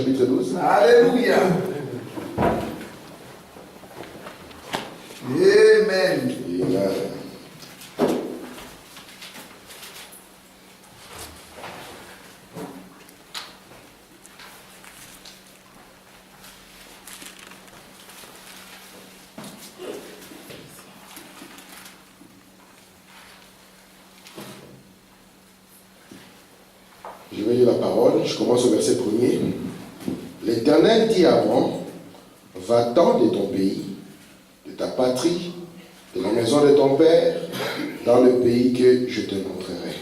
chapitre 12. Alléluia. Amen. Amen. Je vais lire la parole, je commence au verset 1er. L'Éternel dit à Abraham, va-t'en de ton pays, de ta patrie, de la maison de ton père, dans le pays que je te montrerai.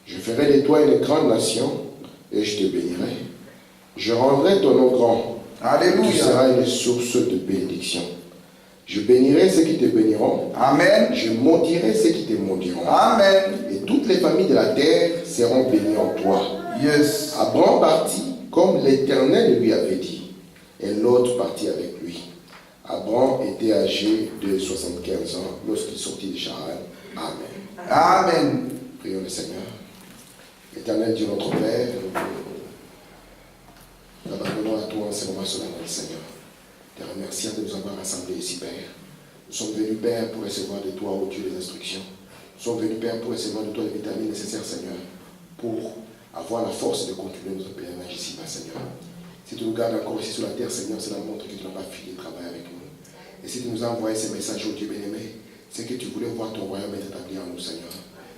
Je ferai de toi une grande nation et je te bénirai. Je rendrai ton nom grand. Alléluia. Tu seras une source de bénédiction. Je bénirai ceux qui te béniront. Amen. Je maudirai ceux qui te maudiront. Amen. Et toutes les familles de la terre seront bénies en toi. Yes. Abraham partit comme l'Éternel lui avait dit, et l'autre partit avec lui. Abraham était âgé de 75 ans lorsqu'il sortit de Charan. Amen. Amen. Prions le Seigneur. Éternel Dieu notre Père, nous abandonnons à toi en ce moment solennel, Seigneur. Te remercions de nous avoir rassemblés ici, Père. Nous sommes venus, Père, pour recevoir de toi, ô Dieu, les instructions. Nous sommes venus, Père, pour recevoir de toi les vitamines nécessaires, Seigneur, pour avoir la force de continuer notre pèlerinage ici-bas, Seigneur. Si tu nous gardes encore ici sur la terre, Seigneur, cela montre que tu n'as pas fini de travailler avec nous. Et si tu nous as envoyé ces messages, ô Dieu bien-aimé, c'est que tu voulais voir ton royaume être établi en nous, Seigneur.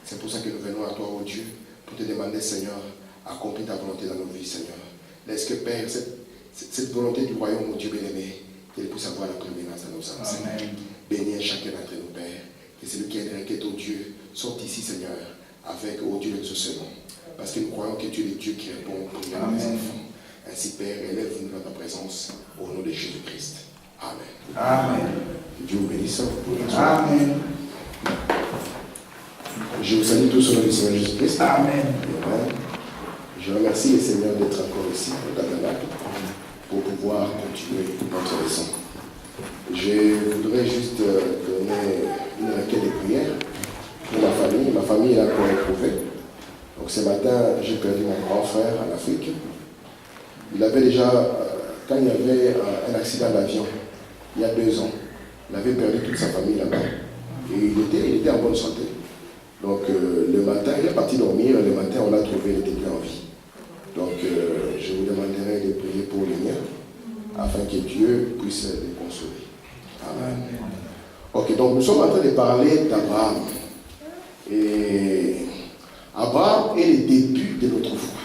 C'est pour ça que nous venons à toi, ô Dieu, pour te demander, Seigneur, accomplis ta volonté dans nos vies, Seigneur. Laisse que, Père, cette volonté du royaume, ô Dieu bien-aimé, qu'elle puisse avoir la prééminence dans nos âmes, Seigneur. Bénis chacun d'entre nous, Père. Que celui qui est inquiet, ô Dieu, sorte ici, Seigneur, avec, ô Dieu, l'exaucement. Parce que nous croyons que tu es le Dieu qui répond aux prières des enfants. Ainsi, Père, élève-nous dans ta présence, au nom de Jésus-Christ. Amen. Amen. Que Dieu vous bénisse. Amen. Je vous salue tous au nom du Seigneur Jésus-Christ. Amen. Amen. Je remercie le Seigneur d'être encore ici, au tabernacle, pour pouvoir continuer notre leçon. Je voudrais juste donner une requête de prière pour ma famille. Ma famille est encore éprouvée. Donc ce matin, j'ai perdu mon grand frère en Afrique. Il avait déjà, quand il y avait un accident d'avion, il y a 2 ans, il avait perdu toute sa famille là-bas. Et il était en bonne santé. Donc le matin, il est parti dormir, le matin on l'a trouvé, il était plus en vie. Donc je vous demanderai de prier pour les miens, afin que Dieu puisse les consoler. Amen. Ok, donc nous sommes en train de parler d'Abraham. Et Abraham est le début de notre foi.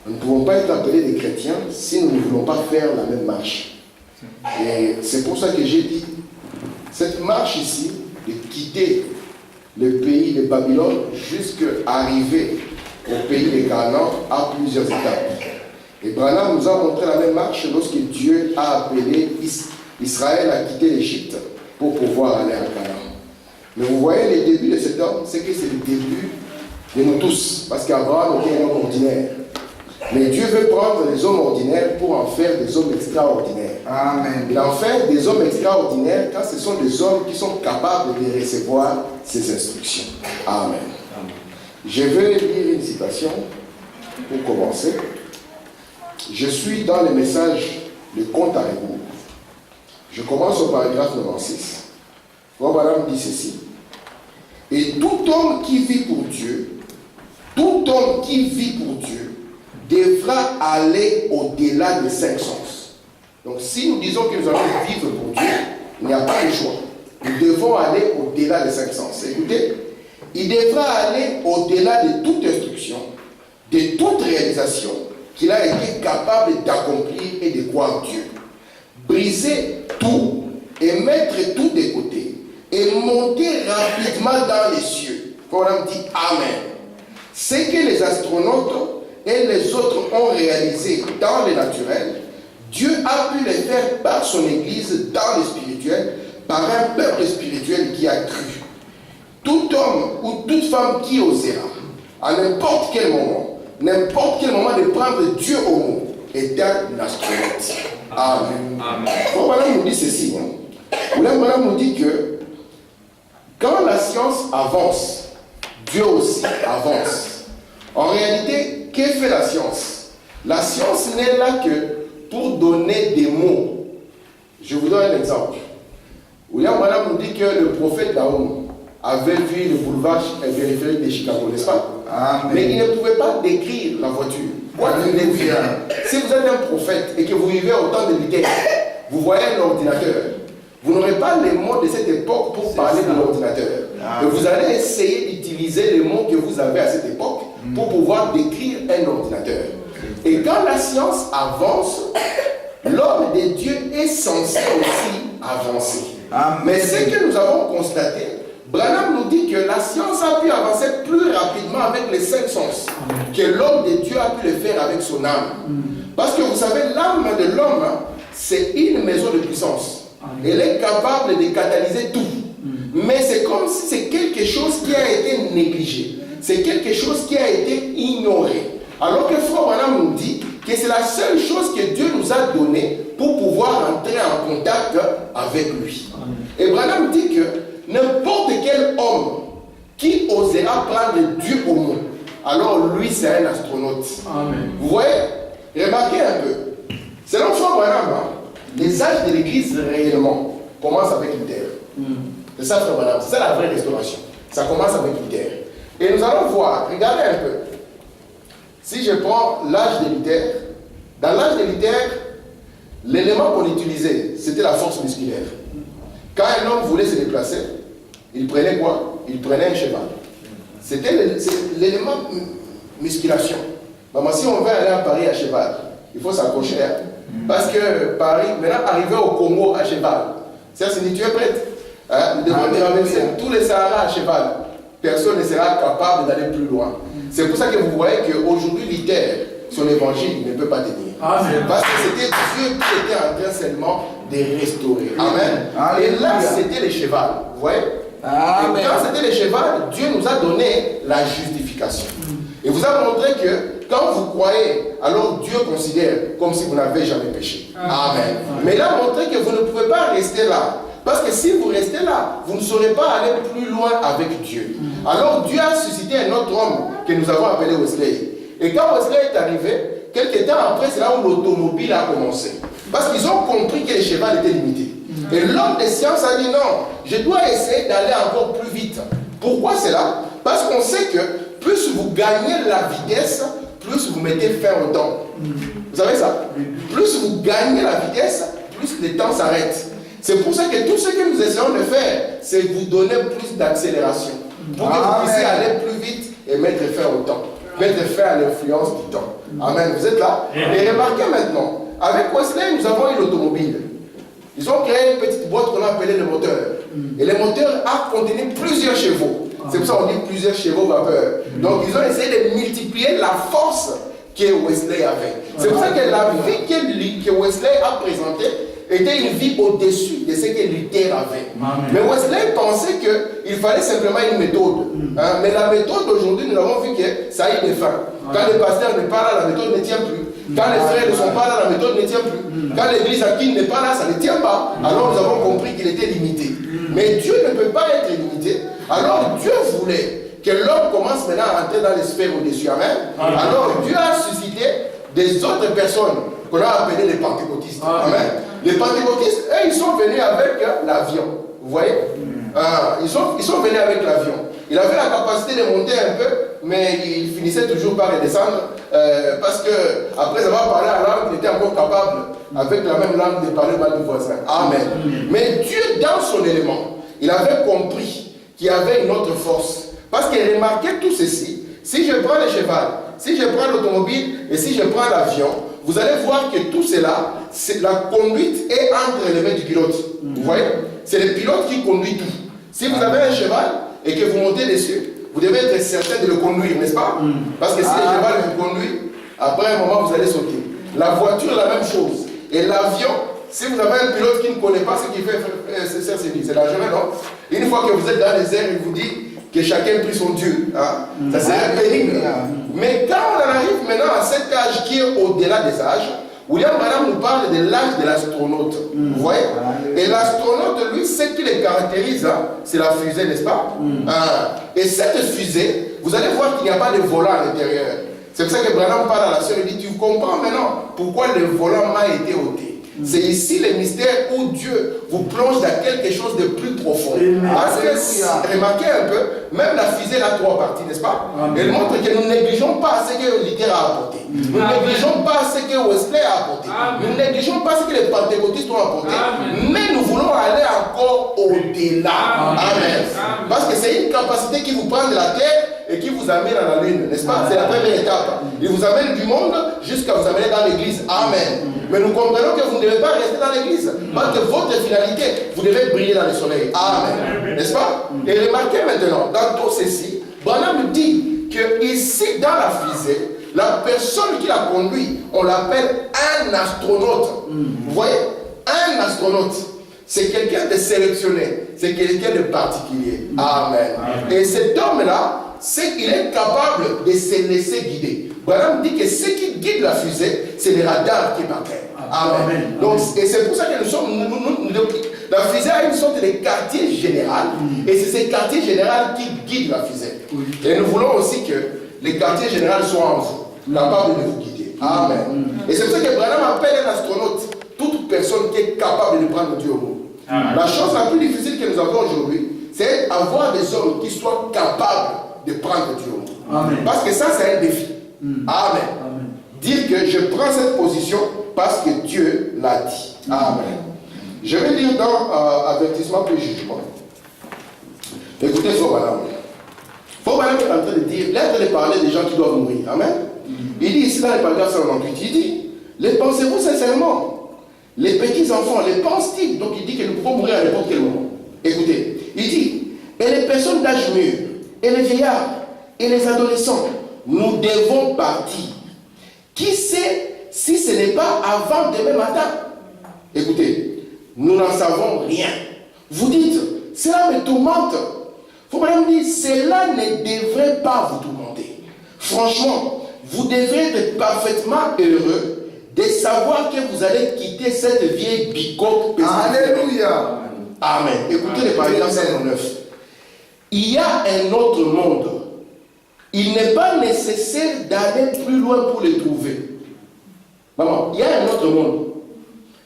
Nous ne pouvons pas être appelés des chrétiens si nous ne voulons pas faire la même marche. Et c'est pour ça que j'ai dit, cette marche ici, de quitter le pays de Babylone jusqu'à arriver au pays de Canaan, à plusieurs étapes. Et Branham nous a montré la même marche lorsque Dieu a appelé Israël à quitter l'Égypte pour pouvoir aller à Canaan. Mais vous voyez le début de cet homme, c'est que c'est le début de nous tous, parce qu'Abraham était un homme ordinaire. Mais Dieu veut prendre les hommes ordinaires pour en faire des hommes extraordinaires. Amen. Il en fait des hommes extraordinaires quand ce sont des hommes qui sont capables de recevoir ses instructions. Amen. Je vais lire une citation pour commencer. Je suis dans le message de Compte à rebours. Je commence au paragraphe 96. Madame dit ceci. Et tout homme qui vit pour Dieu, devra aller au-delà des 5 sens. Donc si nous disons que nous allons vivre pour Dieu, il n'y a pas de choix. Nous devons aller au-delà des 5 sens. Écoutez, il devra aller au-delà de toute instruction, de toute réalisation qu'il a été capable d'accomplir et de croire Dieu. Briser tout et mettre tout de côté et monter rapidement dans les cieux. Quand on dit Amen. Ce que les astronautes et les autres ont réalisé dans le naturel, Dieu a pu le faire par son Église dans le spirituel, par un peuple spirituel qui a cru. Tout homme ou toute femme qui osera, à n'importe quel moment de prendre Dieu au mot, est un astronaute. Amen. Bon, voilà, nous dit ceci. Voilà, nous dit que quand la science avance, Dieu aussi avance. En réalité, que fait la science? La science n'est là que pour donner des mots. Je vous donne un exemple. William Branham nous dit que le prophète Daoum avait vu le boulevard périphérique de Chicago, n'est-ce pas? Amen. Mais il ne pouvait pas décrire la voiture. Quoi qu'il ait vu. Si vous êtes un prophète et que vous vivez au temps de Luther, vous voyez un ordinateur, vous n'aurez pas les mots de cette époque pour parler de l'ordinateur. Mais vous allez essayer d'utiliser les mots que vous avez à cette époque pour pouvoir décrire un ordinateur. Et quand la science avance, l'homme de Dieu est censé aussi avancer. Amen. Mais ce que nous avons constaté, Branham nous dit que la science a pu avancer plus rapidement avec les 5 sens que l'homme de Dieu a pu le faire avec son âme. Parce que vous savez, l'âme de l'homme, c'est une maison de puissance. Elle est capable de catalyser tout. Mais c'est comme si c'est quelque chose qui a été négligé. C'est quelque chose qui a été ignoré. Alors que Frère Branham nous dit que c'est la seule chose que Dieu nous a donnée pour pouvoir entrer en contact avec lui. Et Branham dit que n'importe quel homme qui osera prendre Dieu au mot, alors lui c'est un astronaute. Amen. Vous voyez? Remarquez un peu. Selon Frère Branham, les âges de l'Église réellement commencent avec Luther. C'est ça Frère Branham, c'est ça la vraie restauration. Ça commence avec Luther. Et nous allons voir, regardez un peu. Si je prends l'âge de Luther, dans l'âge de Luther, l'élément qu'on utilisait, c'était la force musculaire. Quand un homme voulait se déplacer, il prenait quoi? Il prenait un cheval. C'était l'élément musculation. Maman, si on veut aller à Paris à cheval, il faut s'accrocher. Parce que Paris, maintenant, arriver au Congo à cheval, ça signifie tu es prête. Nous devons traverser tous les Sahara à cheval. Personne ne sera capable d'aller plus loin. C'est pour ça que vous voyez qu'aujourd'hui, Luther, son évangile ne peut pas tenir. Amen. Parce que c'était Dieu qui était en train seulement de restaurer. Amen. Et là, c'était le cheval. Vous voyez? Amen. Et quand c'était le cheval, Dieu nous a donné la justification. Et vous a montré que quand vous croyez, alors Dieu considère comme si vous n'avez jamais péché. Amen. Mais il a montré que vous ne pouvez pas rester là. Parce que si vous restez là, vous ne saurez pas aller plus loin avec Dieu. Alors Dieu a suscité un autre homme que nous avons appelé Wesley. Et quand Wesley est arrivé, quelques temps après, c'est là où l'automobile a commencé. Parce qu'ils ont compris que le cheval était limité. Et l'homme des sciences a dit non, je dois essayer d'aller encore plus vite. Pourquoi c'est là? Parce qu'on sait que plus vous gagnez la vitesse, plus vous mettez fin au temps. Vous savez ça? Plus vous gagnez la vitesse, plus le temps s'arrête. C'est pour ça que tout ce que nous essayons de faire, c'est vous donner plus d'accélération. Pour que vous puissiez aller plus vite et mettre fin au temps. Mettre fin à l'influence du temps. Amen. Vous êtes là? Et remarquez maintenant, avec Wesley, nous avons eu l'automobile. Ils ont créé une petite boîte qu'on a appelée le moteur. Et le moteur a contenu plusieurs chevaux. C'est pour ça qu'on dit plusieurs chevaux vapeur. Donc ils ont essayé de multiplier la force que Wesley avait. C'est pour ça que la vie que Wesley a présentée était une vie au-dessus de ce que Luther avait. Mais Wesley pensait qu'il fallait simplement une méthode. Mais la méthode d'aujourd'hui, nous avons vu que ça a eu des fins. Quand le pasteur n'est pas là, la méthode ne tient plus. Quand les frères ne sont pas là, la méthode ne tient plus. Quand l'église à qui n'est pas là, ça ne tient pas. Alors nous avons compris qu'il était limité. Mais Dieu ne peut pas être limité. Alors Dieu voulait que l'homme commence maintenant à entrer dans les sphères au-dessus. Amen. Alors Dieu a suscité des autres personnes qu'on a appelées les pentecôtistes. Amen. Les pentecôtistes, eux, ils sont venus avec l'avion. Vous voyez? Ils sont venus avec l'avion. Il avait la capacité de monter un peu, mais il finissait toujours par redescendre parce que après avoir parlé en langue, il était encore capable, avec la même langue, de parler mal du voisin. Amen. Mais Dieu, dans son élément, il avait compris qu'il y avait une autre force. Parce qu'il remarquait tout ceci. Si je prends le cheval, si je prends l'automobile et si je prends l'avion, vous allez voir que tout cela, la conduite est entre les mains du pilote. Vous voyez? C'est le pilote qui conduit tout. Si vous avez un cheval et que vous montez dessus, vous devez être certain de le conduire, n'est-ce pas? Parce que si le cheval vous conduit, après un moment, vous allez sauter. La voiture, la même chose. Et l'avion, si vous avez un pilote qui ne connaît pas ce qu'il fait, c'est dangereux, non? Une fois que vous êtes dans les airs, il vous dit que chacun prie son Dieu. Ça serait pénible. Mais quand on arrive maintenant à cet âge qui est au-delà des âges, William Branham nous parle de l'âge de l'astronaute. Vous voyez? Et l'astronaute, lui, ce qui le caractérise, c'est la fusée, n'est-ce pas? Et cette fusée, vous allez voir qu'il n'y a pas de volant à l'intérieur. C'est pour ça que Branham parle à la sœur, il dit, tu comprends maintenant pourquoi le volant m'a été ôté. C'est ici le mystère où Dieu vous plonge dans quelque chose de plus profond. Parce que, remarquez un peu, même la fusée a 3 parties, n'est-ce pas? Elle montre que nous ne négligeons pas ce que Luther a apporté. Nous ne négligeons pas ce que Wesley a apporté. Nous ne négligeons pas ce que les pentecôtistes ont apporté. Mais nous voulons aller encore au-delà. Amen. Parce que c'est une capacité qui vous prend de la terre et qui vous amène à la lune, n'est-ce pas? C'est la première étape. Il vous amène du monde jusqu'à vous amener dans l'église. Amen. Mais nous comprenons que vous ne devez pas rester dans l'église. Parce que votre finalité, vous devez briller dans le soleil. Amen. N'est-ce pas? Et remarquez maintenant, dans tout ceci, Branham dit que ici, dans la fusée, la personne qui l'a conduit, on l'appelle un astronaute. Vous voyez? Un astronaute. C'est quelqu'un de sélectionné. C'est quelqu'un de particulier. Amen. Et cet homme-là, c'est qu'il est capable de se laisser guider. Branham dit que ce qui guide la fusée, c'est les radars qui est par terre. Amen. Donc, et c'est pour ça que nous sommes. La fusée a une sorte de quartier général. Et c'est ce quartier général qui guide la fusée. Et nous voulons aussi que les quartiers généraux soient en vous, capables de vous guider. Amen. Et c'est pour ça que Branham appelle un astronaute toute personne qui est capable de prendre Dieu au mot. La chose la plus difficile que nous avons aujourd'hui, c'est avoir des hommes qui soient capables de prendre Dieu au mot. Parce que ça, c'est un défi. Amen. Dire que je prends cette position parce que Dieu l'a dit. Amen. Je vais lire dans Avertissement plus jugement. Écoutez Faubanam. Faubanam est en train de dire, il est en train de parler des gens qui doivent mourir. Amen. Il dit ici dans le paragraphe 128, il dit, les pensez-vous sincèrement? Les petits enfants, les pensent-ils? Donc il dit que nous pouvons mourir à n'importe quel moment. Écoutez, il dit, et les personnes d'âge mûr, et les vieillards, et les adolescents, nous devons partir. Qui sait si ce n'est pas avant demain matin? Écoutez, nous n'en savons rien. Vous dites, cela me tourmente. Il faut même dire, cela ne devrait pas vous tourmenter. Franchement, vous devrez être parfaitement heureux de savoir que vous allez quitter cette vieille bicoque. Alléluia. Amen. Écoutez le paragraphe 59. Il y a un autre monde. Il n'est pas nécessaire d'aller plus loin pour le trouver. Maman, il y a un autre monde.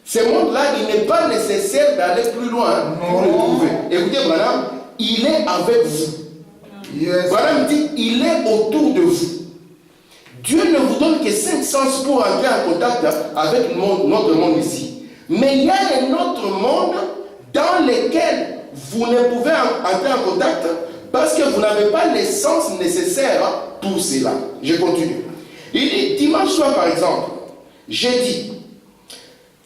Ce monde-là, il n'est pas nécessaire d'aller plus loin pour le trouver. Écoutez, Branham, il est avec vous. Branham dit, il est autour de vous. Dieu ne vous donne que 5 sens pour entrer en contact avec notre monde ici. Mais il y a un autre monde dans lequel vous ne pouvez entrer en contact parce que vous n'avez pas les sens nécessaires pour cela. Je continue. Il dit, dimanche soir par exemple, j'ai dit,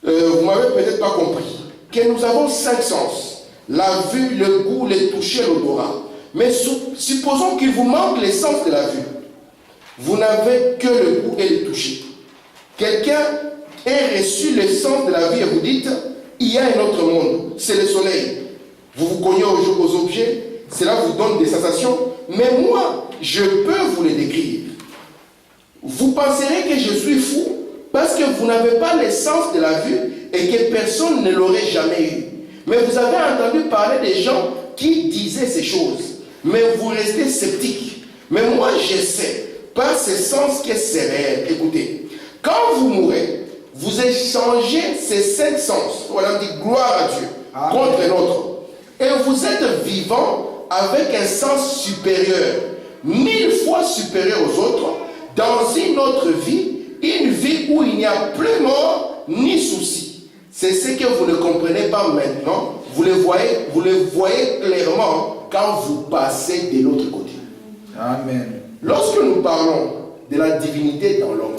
vous m'avez peut-être pas compris, que nous avons 5 sens. La vue, le goût, le toucher, l'odorat. Mais supposons qu'il vous manque les sens de la vue. Vous n'avez que le goût et le toucher. Quelqu'un a reçu le sens de la vie et vous dites, il y a un autre monde, c'est le soleil. Vous vous cognez aux objets, cela vous donne des sensations, mais moi, je peux vous les décrire. Vous penserez que je suis fou parce que vous n'avez pas le sens de la vue et que personne ne l'aurait jamais eu. Mais vous avez entendu parler des gens qui disaient ces choses, mais vous restez sceptiques. Mais moi, je sais, par ce sens que c'est réel. Écoutez, quand vous mourrez, vous échangez ces 5 sens, voilà, on dit gloire à Dieu, contre l'autre. Et vous êtes vivant avec un sens supérieur, 1000 fois supérieur aux autres, dans une autre vie, une vie où il n'y a plus mort ni souci. C'est ce que vous ne comprenez pas maintenant, vous le voyez clairement quand vous passez de l'autre côté. Amen. Lorsque nous parlons de la divinité dans l'homme,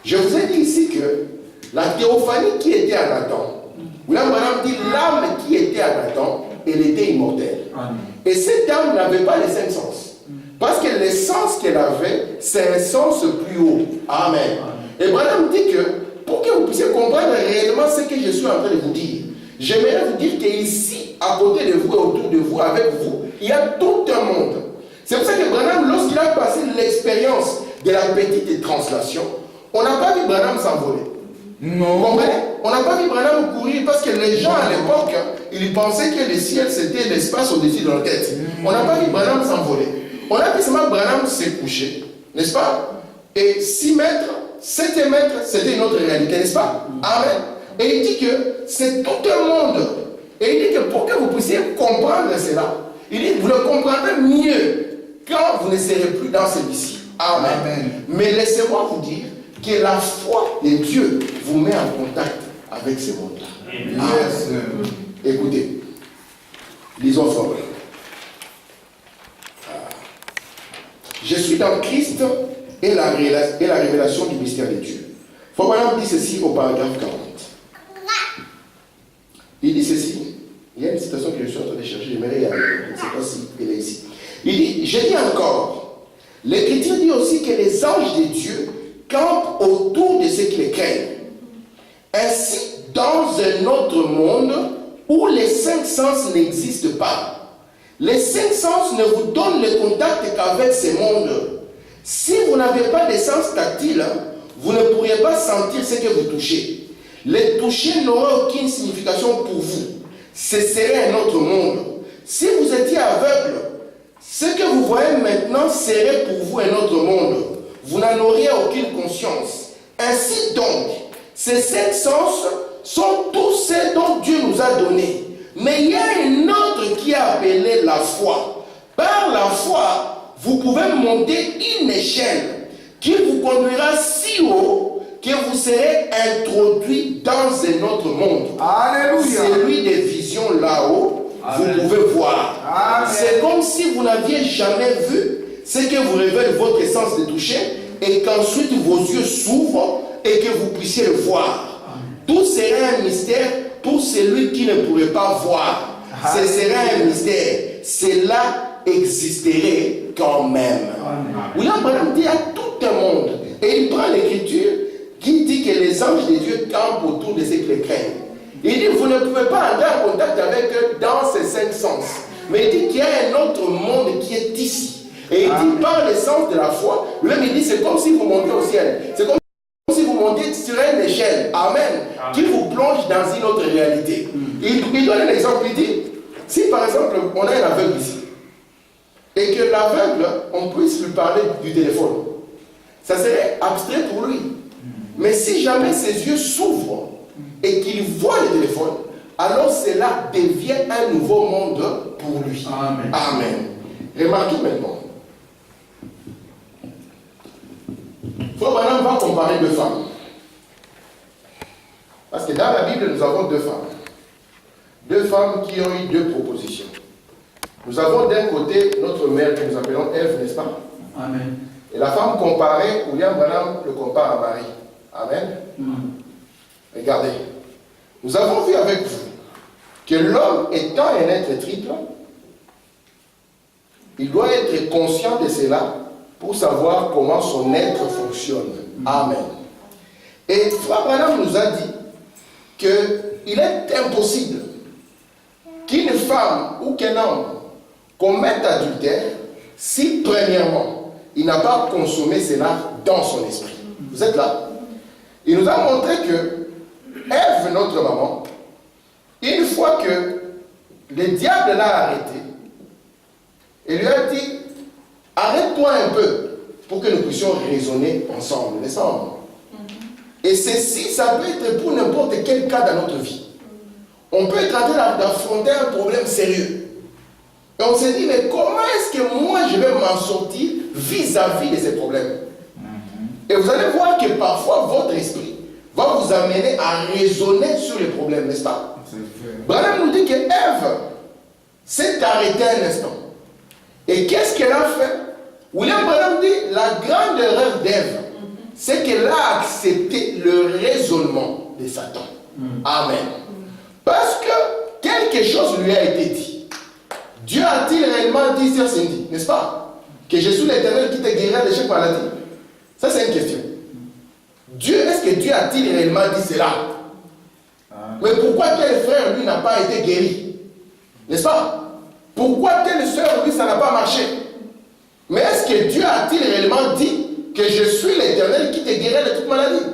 je vous ai dit ici que la théophanie qui était à Adam, William Branham dit l'âme qui était à Adam, elle était immortelle. Amen. Et cette âme n'avait pas les 5 sens. Parce que le sens qu'elle avait, c'est un sens plus haut. Amen. Amen. Et Branham dit que, pour que vous puissiez comprendre réellement ce que je suis en train de vous dire, j'aimerais vous dire qu'ici, à côté de vous et autour de vous, avec vous, il y a tout un monde. C'est pour ça que Branham, lorsqu'il a passé l'expérience de la petite translation, on n'a pas vu Branham s'envoler. Non. Vous comprenez? On n'a pas vu Branham courir parce que les gens à l'époque, ils pensaient que le ciel c'était l'espace au-dessus de leur tête. On n'a pas vu Branham s'envoler. On a vu seulement Branham se coucher, n'est-ce pas? Et 6 mètres, 7 mètres, c'était une autre réalité, n'est-ce pas? Amen. Et il dit que c'est tout un monde. Et il dit que pour que vous puissiez comprendre cela, il dit que vous le comprendrez mieux quand vous ne serez plus dans celui-ci. Amen. Amen. Mais laissez-moi vous dire que la foi de Dieu vous met en contact avec ce monde-là. Yes. Écoutez, lisons ensemble. Je suis dans Christ et la révélation du mystère de Dieu. Frère dit ceci au paragraphe 40. Il dit ceci. Il y a une citation que je suis en train de chercher, j'aimerais y arriver. Je ne sais pas si elle est ici. Il dit, je dis encore, l'Écriture dit aussi que les anges de Dieu campent autour de ceux qui les craignent. Ainsi, dans un autre monde où les 5 sens n'existent pas, les 5 sens ne vous donnent le contact qu'avec ce monde. Si vous n'avez pas de sens tactile, vous ne pourriez pas sentir ce que vous touchez. Le toucher n'aura aucune signification pour vous. Ce serait un autre monde. Si vous étiez aveugle, ce que vous voyez maintenant serait pour vous un autre monde. Vous n'en auriez aucune conscience. Ainsi donc, ces 5 sens sont tous ceux dont Dieu nous a donnés. Mais il y a un autre qui est appelé la foi. Par la foi, vous pouvez monter une échelle qui vous conduira si haut que vous serez introduit dans un autre monde. Alléluia. Celui des visions là-haut, vous pouvez voir. C'est comme si vous n'aviez jamais vu ce que vous révèle votre sens de toucher et qu'ensuite vos yeux s'ouvrent et que vous puissiez le voir. Tout serait un mystère pour celui qui ne pourrait pas voir. Ce serait un mystère. Cela existerait quand même. William Branham dit il y a tout un monde. Et il prend l'écriture qui dit que les anges de Dieu campent autour de ceux qui les craignent. Il dit vous ne pouvez pas entrer en contact avec eux dans ces 5 sens. Mais il dit qu'il y a un autre monde qui est ici. Et il dit par le sens de la foi, lui-même il dit c'est comme si vous montez au ciel. C'est comme si vous montez sur une échelle. Amen. Qui vous plonge dans une autre réalité. Il donne un exemple. Il dit si par exemple on a un aveugle ici et que l'aveugle on puisse lui parler du téléphone, ça serait abstrait pour lui. Mais si jamais ses yeux s'ouvrent et qu'il voit le téléphone, alors cela devient un nouveau monde pour lui. Amen. Amen. Remarquez maintenant. Frère Branham va comparer 2 femmes. Parce que dans la Bible, nous avons 2 femmes. 2 femmes qui ont eu 2 propositions. Nous avons d'un côté notre mère que nous appelons Ève, n'est-ce pas? Amen. Et la femme comparée, William Branham le compare à Marie. Amen. Regardez. Nous avons vu avec vous que l'homme étant un être triple, il doit être conscient de cela pour savoir comment son être fonctionne. Amen. Et Frère Branham nous a dit qu'il est impossible qu'une femme ou qu'un homme commette adultère si premièrement il n'a pas consommé cela dans son esprit. Vous êtes là? Il nous a montré que Ève, notre maman, une fois que le diable l'a arrêté, il lui a dit arrête-toi un peu pour que nous puissions raisonner ensemble, n'est-ce pas? Et ceci, ça peut être pour n'importe quel cas dans notre vie. On peut être en train d'affronter un problème sérieux. Et on se dit, mais comment est-ce que moi je vais m'en sortir vis-à-vis de ces problèmes? Et vous allez voir que parfois votre esprit va vous amener à raisonner sur les problèmes, n'est-ce pas? Branham nous dit que Ève s'est arrêtée un instant. Et qu'est-ce qu'elle a fait? William Branham dit la grande erreur d'Ève, c'est qu'elle a accepté le raisonnement de Satan. Amen. Parce que quelque chose lui a été dit. Dieu a-t-il réellement dit, Sœur Cindy, n'est-ce pas? Que je suis l'Éternel qui te guérira de chaque maladie? Ça, c'est une question. Est-ce que Dieu a-t-il réellement dit cela? Mais pourquoi tel frère, lui, n'a pas été guéri? N'est-ce pas? Pourquoi telle soeur, lui, ça n'a pas marché? Mais est-ce que Dieu a-t-il réellement dit que je suis l'Éternel qui te guérirait de toute maladie?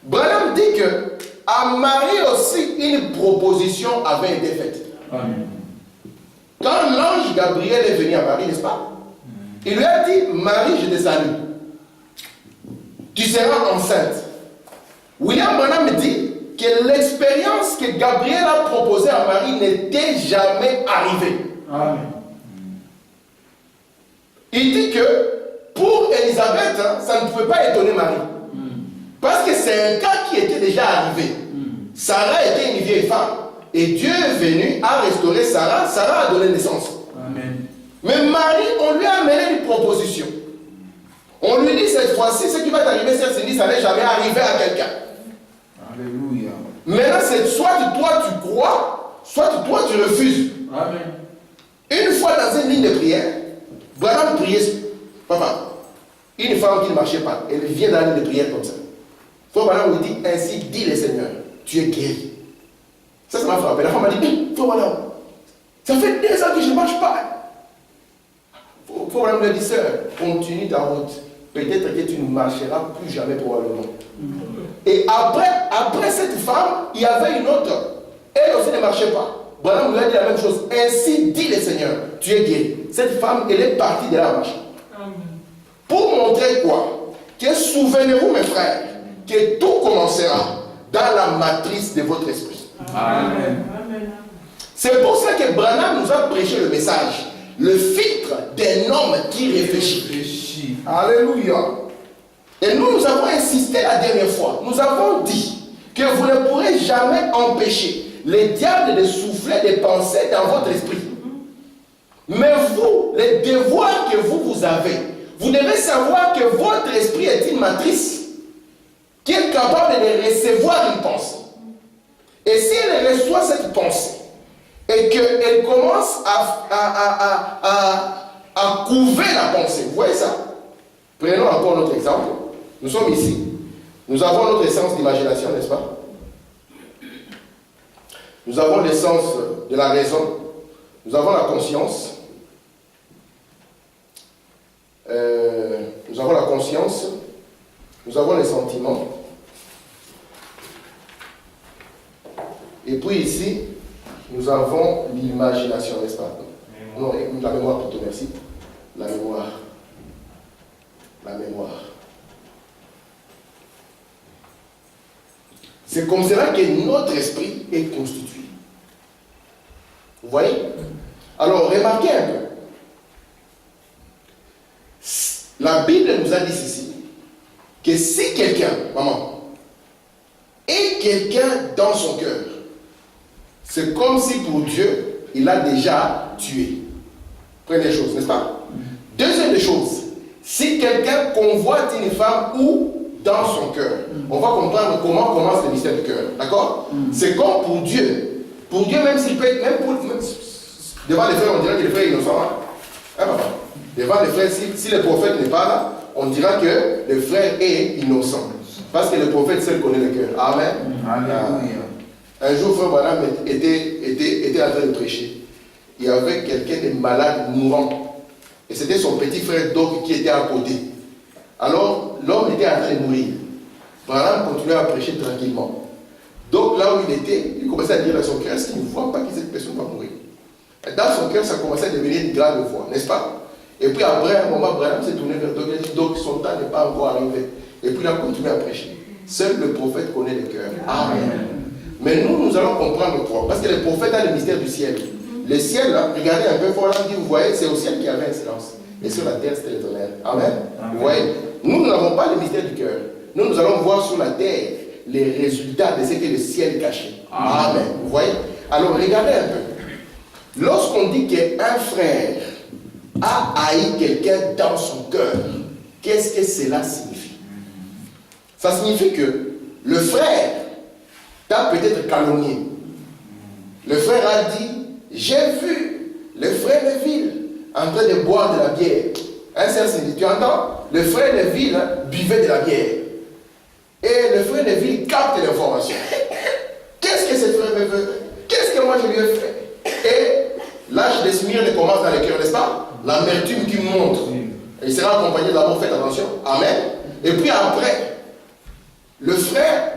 Branham dit que à Marie aussi, une proposition avait été faite. Amen. Quand l'ange Gabriel est venu à Marie, n'est-ce pas? Il lui a dit, Marie, je te salue. tu seras enceinte. William Branham dit que l'expérience que Gabriel a proposée à Marie n'était jamais arrivée. Amen. Il dit que pour Élisabeth, ça ne pouvait pas étonner Marie. Parce que c'est un cas qui était déjà arrivé. Sarah était une vieille femme. Et Dieu est venu à restaurer Sarah. Sarah a donné naissance. Amen. Mais Marie, on lui a amené une proposition. On lui dit cette fois-ci, ce qui va t'arriver, ça n'est jamais arrivé à quelqu'un. Alléluia. Maintenant, c'est soit toi tu crois, soit toi tu refuses. Amen. Une fois dans une ligne de prière, Branham priait, papa, une femme qui ne marchait pas, elle vient dans la ligne de prière comme ça. Frère Branham lui dit, ainsi dit le Seigneur, tu es guéri. Ça m'a frappé. La femme m'a dit, frère Branham, ça fait 2 ans que je ne marche pas. Frère Branham lui a dit, sœur, continue ta route. Peut-être que tu ne marcheras plus jamais probablement. Et après cette femme, il y avait une autre. Elle aussi ne marchait pas. Branham lui a dit la même chose. Ainsi dit le Seigneur, tu es guéri. Cette femme, elle est partie de la marche. Pour montrer quoi? Que souvenez-vous, mes frères, que tout commencera dans la matrice de votre esprit. Amen. C'est pour ça que Branham nous a prêché le message. Le filtre d'un homme qui réfléchit. Alléluia. Et nous avons insisté la dernière fois. Nous avons dit que vous ne pourrez jamais empêcher les diables de souffler des pensées dans votre esprit. Mais vous, les devoirs que vous avez, vous devez savoir que votre esprit est une matrice qui est capable de recevoir une pensée. Et si elle reçoit cette pensée et qu'elle commence à couver la pensée, vous voyez ça? Prenons encore notre exemple. Nous sommes ici. Nous avons notre essence d'imagination, n'est-ce pas? Nous avons l'essence de la raison. Nous avons la conscience. Nous avons la conscience. Nous avons les sentiments. Et puis ici, nous avons l'imagination, n'est-ce pas? Non, la mémoire plutôt, merci. La mémoire. La mémoire. C'est comme cela que notre esprit est constitué. Vous voyez? Alors, remarquez un peu. La Bible nous a dit ceci, que si quelqu'un, maman, est quelqu'un dans son cœur, c'est comme si pour Dieu, il a déjà tué. Première chose, n'est-ce pas? Deuxième des choses, si quelqu'un convoite une femme ou dans son cœur, on va comprendre comment commence le mystère du cœur. D'accord? C'est comme pour Dieu. Pour Dieu, même s'il peut être, même devant les frères, on dirait que les frères sont innocents. Hein, papa? Devant les frères, si le prophète n'est pas là, on dira que le frère est innocent. Parce que le prophète seul connaît le cœur. Amen. Alléluia. Un jour, frère Branham était en train de prêcher. Il y avait quelqu'un de malade, mourant. Et c'était son petit frère Doc qui était à côté. Alors, l'homme était en train de mourir. Branham continuait à prêcher tranquillement. Donc, là où il était, il commençait à dire dans son cœur, est-ce qu'il ne voit pas que cette personne va mourir? Et dans son cœur, ça commençait à devenir une grande voix, n'est-ce pas? Et puis après, à un moment, Branham s'est tourné vers Doc et a dit, Doc, son temps n'est pas encore arrivé. Et puis il a continué à prêcher. Seul le prophète connaît le cœur. Amen. Mais nous allons comprendre quoi. Parce que le prophète a le mystère du ciel. Le ciel, là, regardez un peu, vous voyez, c'est au ciel qu'il y avait un silence. Et sur la terre, c'était le tonnerre. Amen. Vous voyez, nous n'avons pas le mystère du cœur. Nous allons voir sur la terre les résultats de ce que le ciel cachait. Amen. Vous voyez? Alors, regardez un peu. Lorsqu'on dit qu'un frère a haï quelqu'un dans son cœur, qu'est-ce que cela signifie? Ça signifie que le frère t'a peut-être calomnié. Le frère a dit, j'ai vu le frère Neville en train de boire de la bière. Un certain, tu entends? Le frère Neville buvait de la bière. Et le frère Neville capte l'information. Qu'est-ce que ce frère me veut? Qu'est-ce que moi je lui ai fait? Et l'âge de Smyrne commence dans le cœur, n'est-ce pas? L'amertume qui monte. Il sera accompagné d'abord, faites attention. Amen. Et puis après, le frère,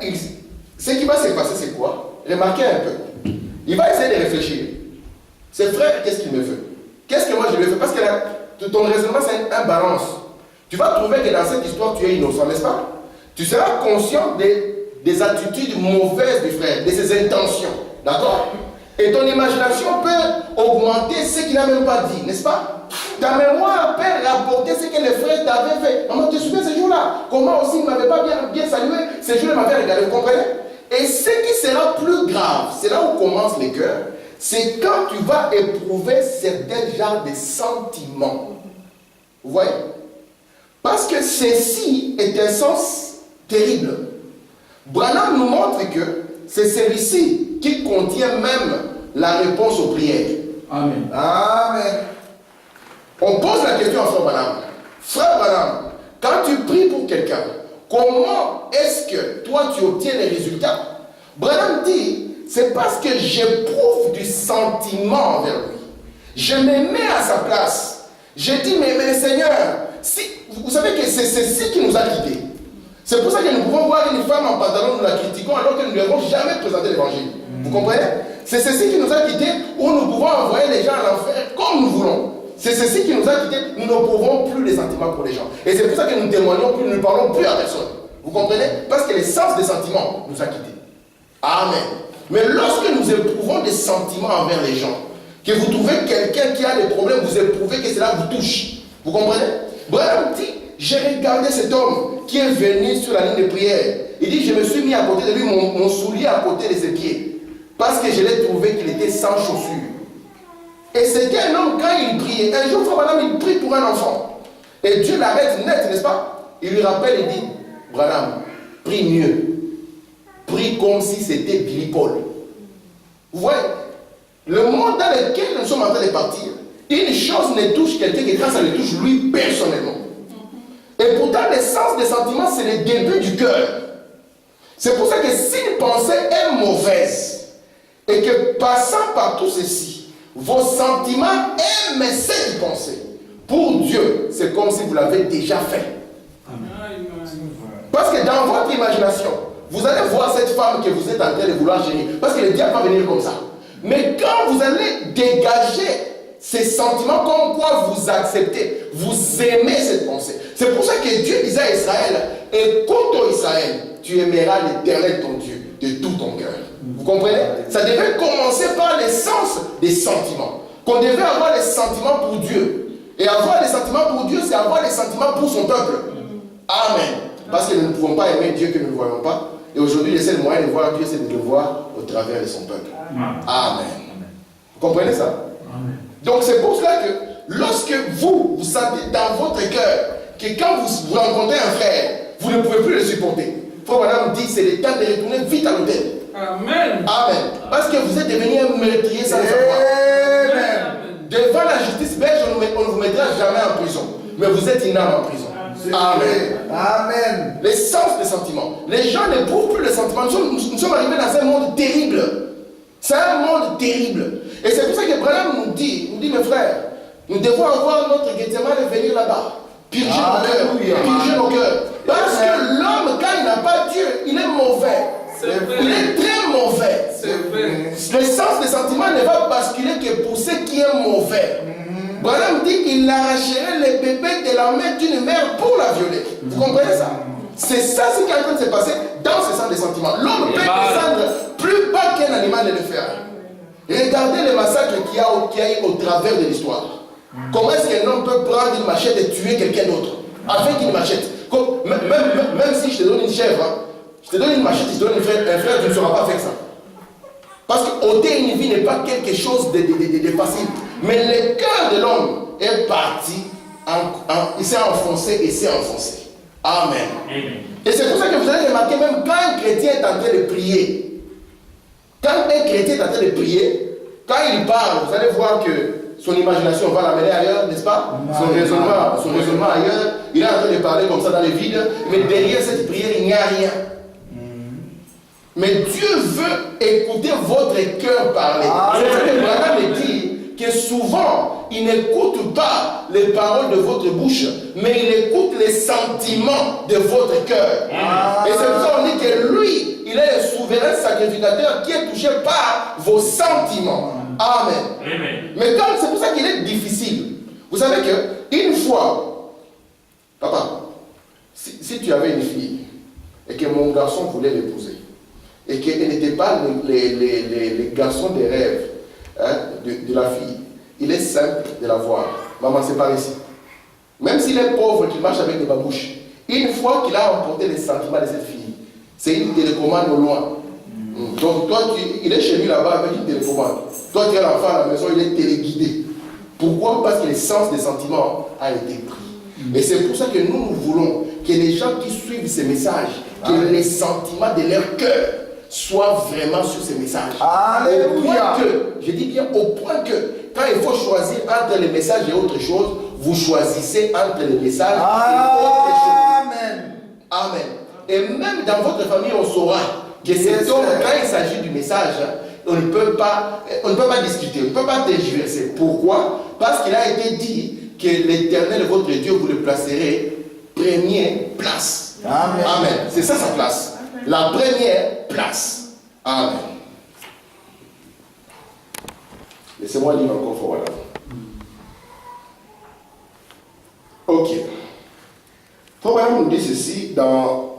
ce qui va se passer, c'est quoi? Remarquez un peu. Il va essayer de réfléchir. Ce frère, qu'est-ce qu'il me veut? Qu'est-ce que moi je lui ai fait? Parce que ton raisonnement, c'est un balance. Tu vas trouver que dans cette histoire, tu es innocent, n'est-ce pas? Tu seras conscient des attitudes mauvaises du frère, de ses intentions. D'accord? Et ton imagination peut augmenter ce qu'il n'a même pas dit, n'est-ce pas? Ta mémoire peut rapporter ce que les frères t'avaient fait. Maman, tu te souviens ce jour-là? Comment aussi il ne m'avait pas bien salué? Ce jour-là, il m'avait regardé, vous comprenez? Et ce qui sera plus grave, c'est là où commencent les cœurs, c'est quand tu vas éprouver certains genres de sentiments. Vous voyez? Parce que ceci est un sens terrible. Branham nous montre que c'est celui-ci qui contient même la réponse aux prières. Amen. Amen. On pose la question à Frère Branham. Frère Branham, quand tu pries pour quelqu'un, comment est-ce que toi tu obtiens les résultats? Branham dit, c'est parce que j'éprouve du sentiment envers lui. Je me mets à sa place. Je dis, mais Seigneur, si, vous savez que c'est ceci qui nous a quittés. C'est pour ça que nous pouvons voir une femme en pantalon, nous la critiquons alors que nous ne lui avons jamais présenté l'évangile. Vous comprenez? C'est ceci qui nous a quittés, où nous pouvons envoyer les gens à l'enfer comme nous voulons. C'est ceci qui nous a quittés, nous ne prouvons plus les sentiments pour les gens. Et c'est pour ça que nous témoignons plus, nous ne parlons plus à personne. Vous comprenez? Parce que l'essence des sentiments nous a quittés. Amen. Mais lorsque nous éprouvons des sentiments envers les gens, que vous trouvez quelqu'un qui a des problèmes, vous éprouvez que cela vous touche. Vous comprenez? Branham dit, j'ai regardé cet homme qui est venu sur la ligne de prière. Il dit, je me suis mis à côté de lui, mon soulier à côté de ses pieds. Parce que je l'ai trouvé qu'il était sans chaussures. Et c'était un homme, quand il priait, un jour, Frère Branham, il prie pour un enfant. Et Dieu l'arrête net, n'est-ce pas? Il lui rappelle et dit, Branham, prie mieux. Prie comme si c'était Billy Paul. Vous voyez, le monde dans lequel nous sommes en train de partir, une chose ne touche quelqu'un que quand ça le touche lui personnellement. Et pourtant, l'essence des sentiments, c'est le début du cœur. C'est pour ça que si une pensée est mauvaise, et que passant par tout ceci, vos sentiments aiment cette pensée, pour Dieu, c'est comme si vous l'avez déjà fait. Amen. Parce que dans votre imagination, vous allez voir cette femme que vous êtes en train de vouloir gérer. Parce que le diable va venir comme ça. Mais quand vous allez dégager ces sentiments comme quoi vous acceptez, vous aimez cette pensée. C'est pour ça que Dieu disait à Israël, écoute toi Israël, tu aimeras l'Éternel ton Dieu de tout ton cœur. Vous comprenez? Ça devait commencer par l'essence des sentiments. Qu'on devait avoir les sentiments pour Dieu. Et avoir les sentiments pour Dieu, c'est avoir les sentiments pour son peuple. Amen. Parce que nous ne pouvons pas aimer Dieu que nous ne voyons pas. Et aujourd'hui, le seul moyen de voir Dieu, c'est de le voir au travers de son peuple. Amen. Vous comprenez ça? Amen. Donc c'est pour cela que lorsque vous sentez dans votre cœur que quand vous rencontrez un frère, vous ne pouvez plus le supporter. Frère Madame dit c'est le temps de retourner vite à l'hôtel. Amen. Amen. Parce que vous êtes devenu un meurtrier sans le savoir. Amen. Devant la justice belge, on ne vous mettra jamais en prison. Mais vous êtes une âme en prison. Amen. Amen. L'essence des sentiments. Les gens n'éprouvent plus les sentiments. Nous sommes arrivés dans un monde terrible. C'est un monde terrible. Et c'est pour ça que Branham nous dit, mes frères, nous devons avoir notre Gethsemane et venir là-bas. Purger nos cœurs. Purger nos cœurs. Parce que l'homme, quand il n'a pas Dieu, il est mauvais. Il est très mauvais. L'essence des sentiments ne va basculer que pour ce qui est mauvais. Branham dit qu'il arracherait les bébés de la main d'une mère pour la violer. Vous comprenez ça? C'est ça ce qui est en train de se passer dans ce sens des sentiments. L'homme peut descendre plus bas qu'un animal ne le fera. Regardez les massacres qu'il y a eu au travers de l'histoire. Comment est-ce qu'un homme peut prendre une machette et tuer quelqu'un d'autre avec une machette? Même si je te donne une chèvre, hein, je te donne une machette, je te donne un frère, tu ne sauras pas faire ça. Parce qu'ôter une vie n'est pas quelque chose de facile. Mais le cœur de l'homme est parti, il s'est enfoncé et s'est enfoncé. Amen. Amen. Et c'est pour ça que vous allez remarquer, même quand un chrétien est en train de prier, quand un chrétien est en train de prier, quand il parle, vous allez voir que son imagination va l'amener ailleurs, n'est-ce pas? Son raisonnement ailleurs, il est en train de parler comme ça dans les vides, mais derrière cette prière, il n'y a rien. Mais Dieu veut écouter votre cœur parler. C'est ce que Branham dit, que souvent, il n'écoute pas les paroles de votre bouche, mais il écoute les sentiments de votre cœur. Et c'est pour ça qu'on dit que lui, il est le souverain sacrificateur qui est touché par vos sentiments. Amen. Amen. Mais c'est pour ça qu'il est difficile. Vous savez qu'une fois, papa, si tu avais une fille, et que mon garçon voulait l'épouser. Et qu'elle n'était pas les garçons des rêves de la fille. Il est simple de la voir. Maman, c'est par ici. Même s'il est pauvre, qu'il marche avec des babouches, une fois qu'il a remporté les sentiments de cette fille, c'est une télécommande au loin. Donc toi, il est chez lui là-bas avec une télécommande. Toi, tu es l'enfant à la maison, il est téléguidé. Pourquoi? Parce que le sens des sentiments a été pris. Et c'est pour ça que nous voulons que les gens qui suivent ces messages, que les sentiments de leur cœur soient vraiment sur ces messages. Alléluia. Au point que, je dis bien au point que, quand il faut choisir entre les messages et autre chose, vous choisissez entre les messages et autre chose. Amen. Amen. Et même dans votre famille, on saura que cet homme, quand il s'agit du message, on ne peut pas discuter, on ne peut pas tergiverser. Pourquoi? Parce qu'il a été dit que l'Éternel, votre Dieu, vous le placerez première place. Amen. Amen. C'est ça sa place. La première place. Amen. Laissez-moi lire encore, voilà. Ok. Frère nous dit ceci dans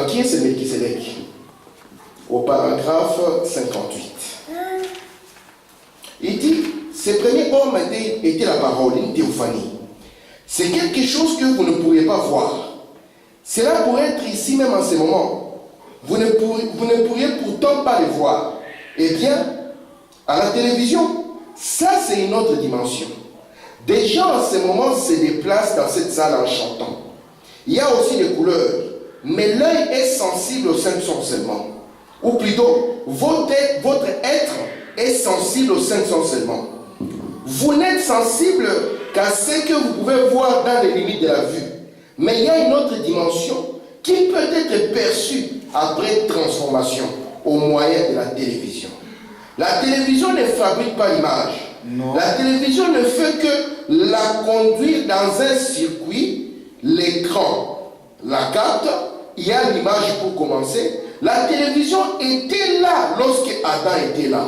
qui est ce Melchisédek? Au paragraphe 58. Il dit, ce premier homme était la parole, une théophanie. C'est quelque chose que vous ne pourriez pas voir. Cela pourrait être ici même en ce moment. Vous ne pourriez pourtant pas le voir. Eh bien, à la télévision, ça c'est une autre dimension. Des gens en ce moment se déplacent dans cette salle en chantant. Il y a aussi des couleurs, mais l'œil est sensible aux 5 sons seulement. Ou plutôt, votre être est sensible aux 5 sons seulement. Vous n'êtes sensible qu'à ce que vous pouvez voir dans les limites de la vue. Mais il y a une autre dimension qui peut être perçue après transformation au moyen de la télévision. La télévision ne fabrique pas l'image. La télévision ne fait que la conduire dans un circuit, l'écran la capte, il y a l'image pour commencer. La télévision était là lorsque Adam était là.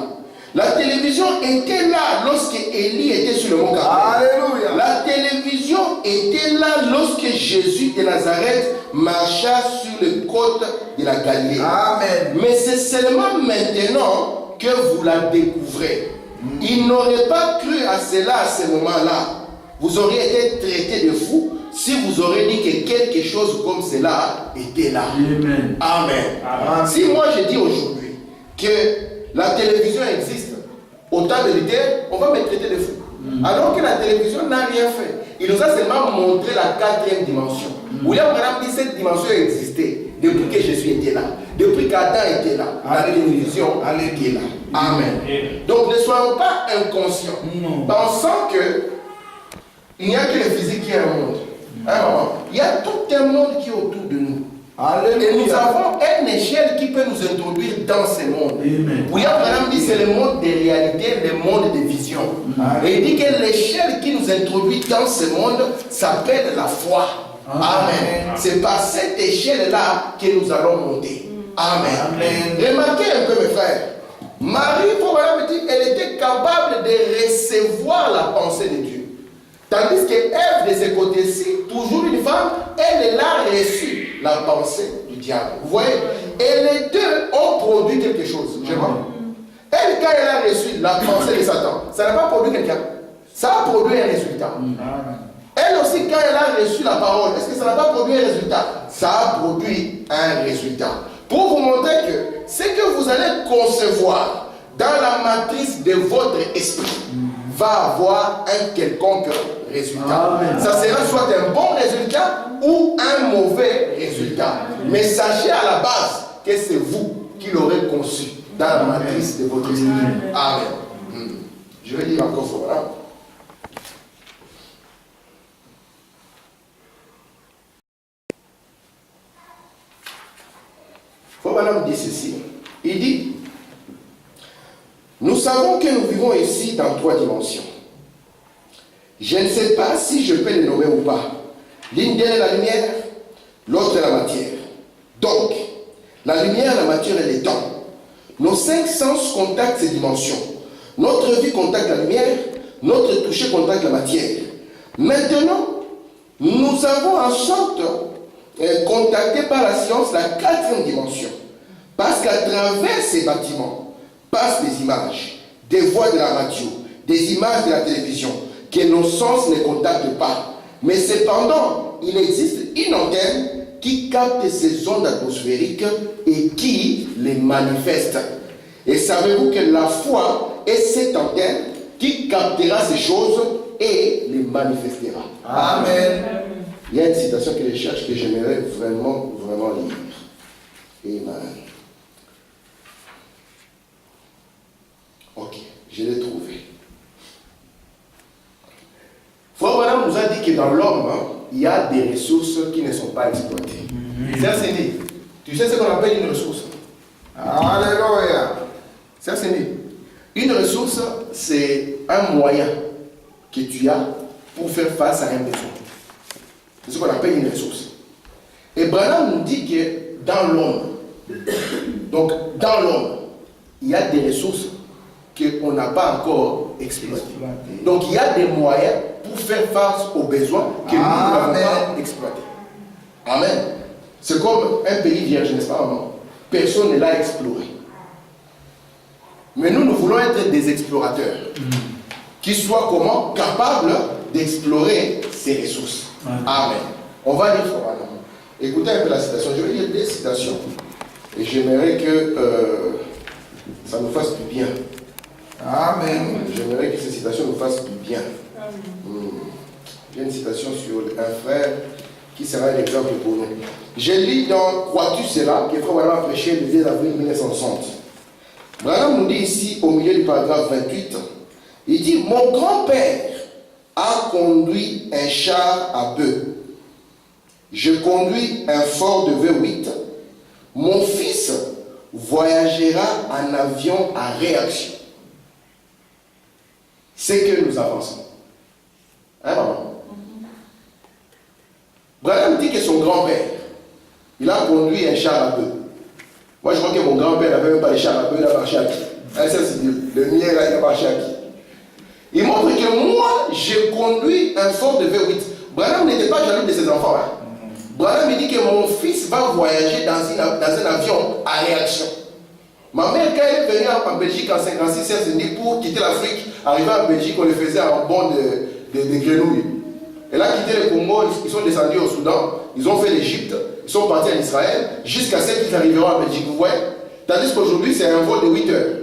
La télévision était là lorsque Élie était sur le mont Carmel. Alléluia. La télévision était là lorsque Jésus de Nazareth marcha sur les côtes de la Galilée. Amen. Mais c'est seulement maintenant que vous la découvrez. Il n'aurait pas cru à cela à ce moment-là. Vous auriez été traité de fou si vous auriez dit que quelque chose comme cela était là. Amen. Amen. Amen. Si moi je dis aujourd'hui que la télévision existe, au temps de l'idée, on va me traiter de fou. Alors que la télévision n'a rien fait. Il nous a seulement montré la 4e dimension. William Branham dit que cette dimension existait depuis que Jésus était là. Depuis qu'Adam était là. La télévision était là. Amen. Donc ne soyons pas inconscients. Pensant que il n'y a que le physique qui est un monde. Il y a tout un monde qui est autour de nous. Et nous avons une échelle qui peut nous introduire dans ce monde. William Branham dit que c'est le monde des réalités, le monde des visions. Et il dit que l'échelle qui nous introduit dans ce monde s'appelle la foi. Amen. C'est par cette échelle-là que nous allons monter. Amen. Remarquez un peu mes frères. Marie, elle était capable de recevoir la pensée de Dieu. Tandis que Ève, de ce côté-ci, toujours une femme, elle a reçu la pensée du diable. Vous voyez? Et les deux ont produit quelque chose. Elle, quand elle a reçu la pensée de Satan, ça n'a pas produit quelqu'un. Ça a produit un résultat. Elle aussi, quand elle a reçu la parole, est-ce que ça n'a pas produit un résultat? Ça a produit un résultat. Pour vous montrer que ce que vous allez concevoir dans la matrice de votre esprit va avoir un quelconque résultat. Amen. Ça sera soit un bon résultat ou un mauvais résultat. Mais sachez à la base que c'est vous qui l'aurez conçu dans la matrice de votre esprit. Amen. Je vais dire encore ça. Faubanam dit ceci. Il dit, nous savons que nous vivons ici dans 3 dimensions. Je ne sais pas si je peux les nommer ou pas. L'une d'elles est la lumière, l'autre est la matière. Donc, la lumière, la matière et les temps. Nos 5 sens contactent ces dimensions. Notre vie contacte la lumière, notre toucher contacte la matière. Maintenant, nous avons en sorte contacté par la science la 4e dimension. Parce qu'à travers ces bâtiments passent des images, des voix de la radio, des images de la télévision, que nos sens ne contactent pas. Mais cependant, il existe une antenne qui capte ces ondes atmosphériques et qui les manifeste. Et savez-vous que la foi est cette antenne qui captera ces choses et les manifestera. Amen. Il y a une citation que je cherche que j'aimerais vraiment lire. Amen. Ok, je l'ai trouvé. Frère Branham nous a dit que dans l'homme, il y a des ressources qui ne sont pas exploitées. C'est dit. Tu sais ce qu'on appelle une ressource? Alléluia. C'est dit. Une ressource, c'est un moyen que tu as pour faire face à un besoin. C'est ce qu'on appelle une ressource. Et Branham nous dit que dans l'homme, donc dans l'homme, il y a des ressources qu'on n'a pas encore exploitées. Donc il y a des moyens pour faire face aux besoins que nous n'avons pas exploités. Amen. C'est comme un pays vierge, n'est-ce pas, maman? Personne ne l'a exploré. Mais nous voulons être des explorateurs qui soient comment? Capables d'explorer ces ressources. Amen. On va lire ça. Écoutez un peu la citation. Je vais lire des citations. Et j'aimerais que ça nous fasse du bien. Amen. J'aimerais que ces citations nous fassent du bien. J'ai une citation sur un frère qui sera un exemple pour nous. Je lis dans Crois-tu cela, que Frère Branham a prêché le 10 avril 1960. Branham nous dit ici, au milieu du paragraphe 28, il dit: mon grand-père a conduit un char à bœufs. Je conduis un Ford de V8. Mon fils voyagera en avion à réaction. C'est que nous avançons. Hein, maman? Branham dit que son grand-père, il a conduit un char à bœufs. Moi, je crois que mon grand-père n'avait même pas de char à bœufs, il a marché à qui? Ça, c'est le mien, là, il a marché à qui? Il montre que moi, j'ai conduit un Ford de V8. Branham n'était pas jaloux de ses enfants. Hein? Branham dit que mon fils va voyager dans un avion à réaction. Ma mère, quand elle est venue en Belgique en 56, elle s'est dit pour quitter l'Afrique, arriver en Belgique, on le faisait en bond de grenouilles. Elle a quitté le Congo, ils sont descendus au Soudan, ils ont fait l'Égypte, ils sont partis en Israël, jusqu'à ce qu'ils arriveront en Belgique. Vous voyez? Tandis qu'aujourd'hui, c'est un vol de 8 heures.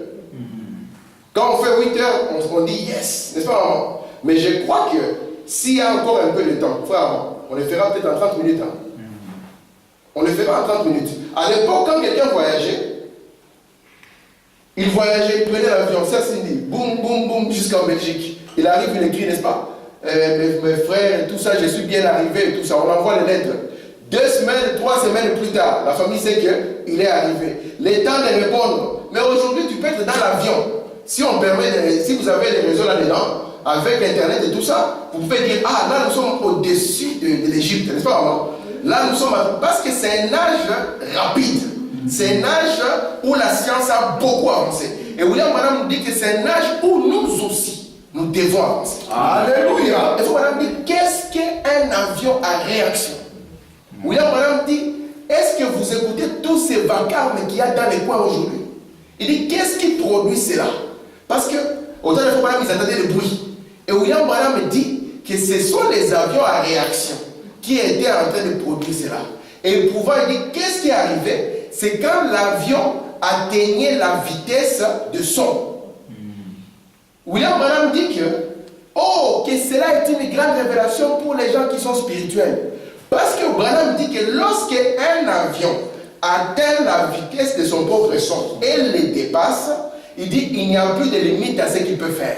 Quand on fait 8 heures, on dit yes, n'est-ce pas, maman? Mais je crois que s'il y a encore un peu de temps, frère, on le fera peut-être en 30 minutes. Hein? On le fera en 30 minutes. À l'époque, quand quelqu'un voyageait, il prenait l'avion, ça c'est dit, boum, boum, boum, jusqu'en Belgique. Il arrive, il écrit, n'est-ce pas? Mes frères, tout ça, je suis bien arrivé, tout ça, on envoie les lettres. 2 semaines, 3 semaines plus tard, la famille sait qu'il est arrivé. Le temps de répondre. Mais aujourd'hui, tu peux être dans l'avion. Si on permet, si vous avez les réseaux là-dedans, avec Internet et tout ça, vous pouvez dire, ah, là nous sommes au-dessus de l'Égypte, n'est-ce pas, maman? Là nous sommes, parce que c'est un âge rapide. C'est un âge où la science a beaucoup avancé. Et William Branham nous dit que c'est un âge où nous aussi, nous devons avancer. Alléluia. Et Branham dit, qu'est-ce qu'un avion à réaction? William Branham dit, est-ce que vous écoutez tous ces vacarmes qu'il y a dans les coins aujourd'hui? Il dit, qu'est-ce qui produit cela? Parce que, au temps de William Branham, ils entendaient le bruit. Et William Branham dit que ce sont les avions à réaction qui étaient en train de produire cela. Et pouvant, il dit, qu'est-ce qui est arrivé? C'est quand l'avion atteignait la vitesse de son. William Branham dit que cela est une grande révélation pour les gens qui sont spirituels. Parce que Branham dit que lorsqu'un avion atteint la vitesse de son propre son et le dépasse, il dit qu'il n'y a plus de limite à ce qu'il peut faire.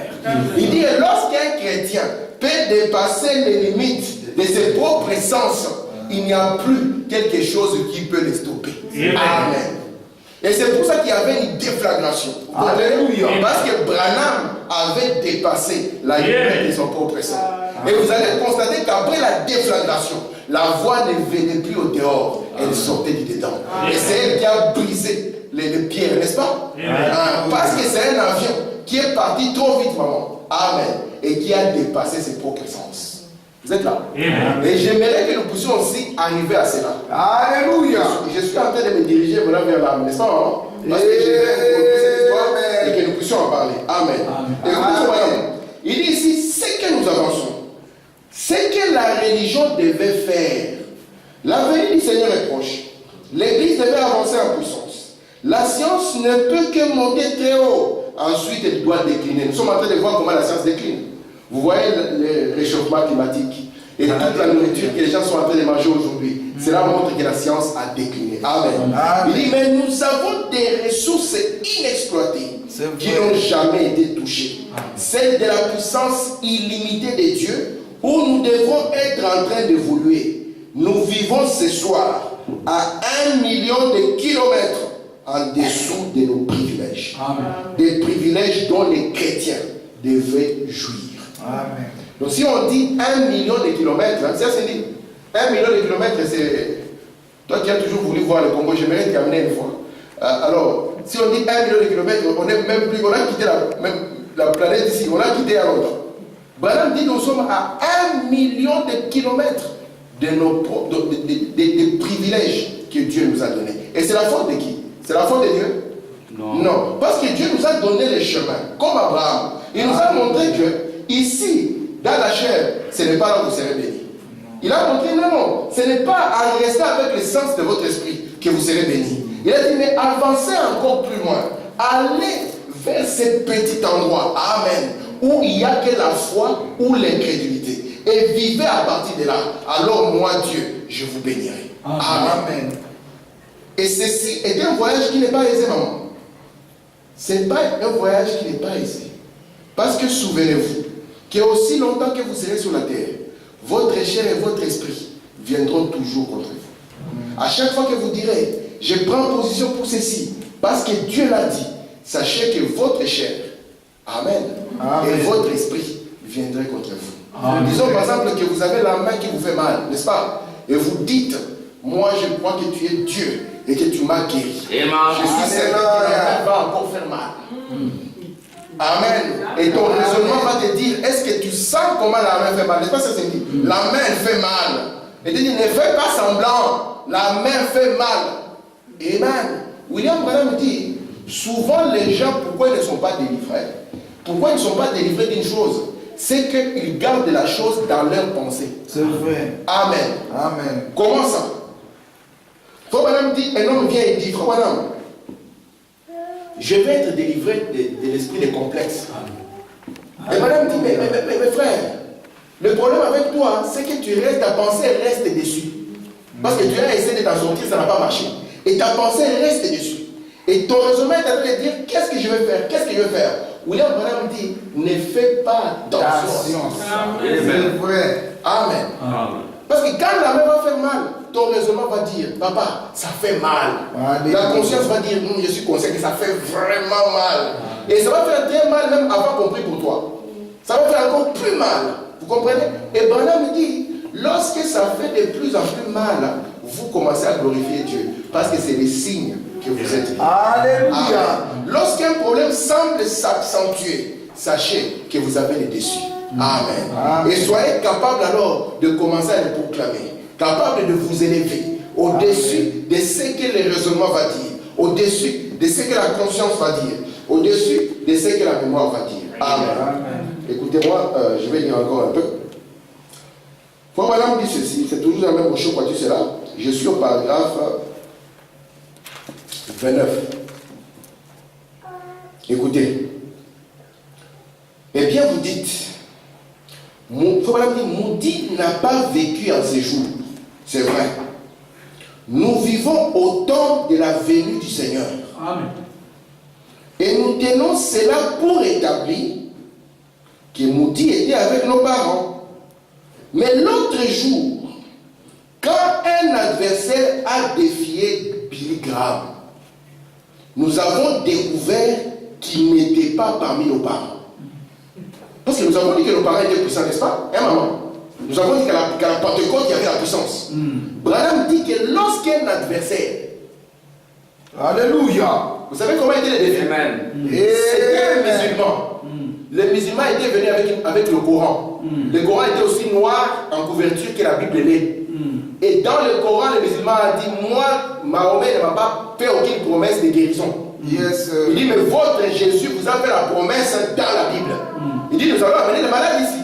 Il dit que lorsqu'un chrétien peut dépasser les limites de ses propres sens, il n'y a plus quelque chose qui peut les stopper. Amen. Et c'est pour ça qu'il y avait une déflagration. Alléluia. Parce que Branham avait dépassé la limite de son propre sens. Et vous allez constater qu'après la déflagration, la voix ne venait plus au dehors, elle sortait du dedans. Et c'est elle qui a brisé les pierres, n'est-ce pas? Parce que c'est un avion qui est parti trop vite, maman. Amen. Et qui a dépassé ses propres sens. Vous êtes là? Amen. Et j'aimerais que nous puissions aussi arriver à cela. Alléluia. Je suis en train de me diriger maintenant vers l'âme, n'est-ce pas? Hein? Parce que j'aimerais pour cette histoire et que nous puissions en parler. Amen. Écoutez, madame. Il dit ici, c'est que nous avançons. C'est que la religion devait faire. La venue du Seigneur est proche. L'Église devait avancer en puissance. La science ne peut que monter très haut. Ensuite, elle doit décliner. Nous sommes en train de voir comment la science décline. Vous voyez le réchauffement climatique et toute la nourriture que les gens sont en train de manger aujourd'hui. Cela montre que la science a décliné. Amen. Amen. Il dit, mais nous avons des ressources inexploitées qui n'ont jamais été touchées. Celle de la puissance illimitée de Dieu, où nous devrons être en train d'évoluer. Nous vivons ce soir à 1 million de kilomètres en dessous de nos privilèges. Amen. Des privilèges dont les chrétiens devaient jouir. Amen. Donc si on dit 1 million de kilomètres, hein, ça c'est dit 1 million de kilomètres, c'est... Toi qui as toujours voulu voir le Congo, j'aimerais t'y amener une fois. Alors, si on dit 1 million de kilomètres, on est même plus, on a quitté la planète ici, on a quitté à longtemps. Branham dit nous sommes à 1 million de kilomètres des privilèges que Dieu nous a donnés. Et c'est la faute de qui? C'est la faute de Dieu? Non. Parce que Dieu nous a donné les chemins, comme Abraham. Il nous a montré que ici, dans la chair, ce n'est pas là où vous serez bénis. Il a montré non, ce n'est pas en restant avec le sens de votre esprit que vous serez bénis. Il a dit, mais avancez encore plus loin. Allez vers ce petit endroit, amen, où il n'y a que la foi ou l'incrédulité. Et vivez à partir de là. Alors moi, Dieu, je vous bénirai. Amen. Et ceci est un voyage qui n'est pas aisé, maman. Ce n'est pas un voyage qui n'est pas aisé. Parce que souvenez-vous, que aussi longtemps que vous serez sur la terre, votre chair et votre esprit viendront toujours contre vous. À chaque fois que vous direz, je prends position pour ceci, parce que Dieu l'a dit, sachez que votre chair, amen, et votre esprit viendraient contre vous. Amen. Disons par exemple que vous avez la main qui vous fait mal, n'est-ce pas? Et vous dites, moi je crois que tu es Dieu et que tu m'as guéri. Je suis certain que la main va encore faire mal. Amen. Et ton raisonnement va te dire, est-ce que tu sens comment la main fait mal? N'est-ce pas ça c'est dit? La main fait mal. Et tu dis, ne fais pas semblant. La main fait mal. Amen. William Branham dit, souvent les gens, pourquoi ils ne sont pas délivrés? Pourquoi ils ne sont pas délivrés d'une chose? C'est qu'ils gardent la chose dans leur pensée. C'est vrai. Amen. Amen. Comment ça? Frère Branham dit, un homme vient et dit, Frère Branham, je vais être délivré de l'esprit des complexes. Et madame dit, mais frère, le problème avec toi, c'est que tu restes, ta pensée reste dessus. Parce que tu as essayé de t'en sortir, ça n'a pas marché. Et ta pensée reste dessus. Et ton raisonnement est en train de dire, qu'est-ce que je vais faire? Qu'est-ce que je vais faire? William Branham dit, ne fais pas attention. C'est vrai. Amen. Amen. Parce que quand la main va faire mal, ton raisonnement va dire, papa, ça fait mal. La conscience va dire, je suis conscient que ça fait vraiment mal. Et ça va faire très mal même avoir compris pour toi. Ça va faire encore plus mal. Vous comprenez? Et Branham dit, lorsque ça fait de plus en plus mal, vous commencez à glorifier Dieu. Parce que c'est le signe que vous êtes. Alléluia. Lorsqu'un problème semble s'accentuer, sachez que vous avez le dessus. Amen. Amen. Et soyez capable alors de commencer à le proclamer. Capable de vous élever au-dessus de ce que le raisonnement va dire, au-dessus de ce que la conscience va dire, au-dessus de ce que la mémoire va dire. Amen. Amen. Écoutez-moi, je vais lire encore un peu. Frère Branham dit ceci, c'est toujours la même chose, vois-tu cela? Je suis au paragraphe 29. Écoutez. Eh bien, vous dites, Frère Branham dit, Moody n'a pas vécu en ces jours. C'est vrai. Nous vivons au temps de la venue du Seigneur. Amen. Et nous tenons cela pour établir que Moody était avec nos parents. Mais l'autre jour, quand un adversaire a défié Billy Graham, nous avons découvert qu'il n'était pas parmi nos parents. Parce que nous avons dit que nos parents étaient puissants, n'est-ce pas? Hein, maman? Nous avons dit qu'à la Pentecôte, il y avait la puissance. Branham dit que lorsqu'un adversaire, Alléluia. vous savez comment était le défi? C'était un musulman. Le musulman était venu avec le Coran. Le Coran était aussi noir en couverture que la Bible l'est. Et dans le Coran, le musulman a dit, moi, Mahomet ne m'a pas fait aucune promesse de guérison. Yes. Il dit, mais votre Jésus vous a fait la promesse dans la Bible. Il dit, nous allons amener les malades ici.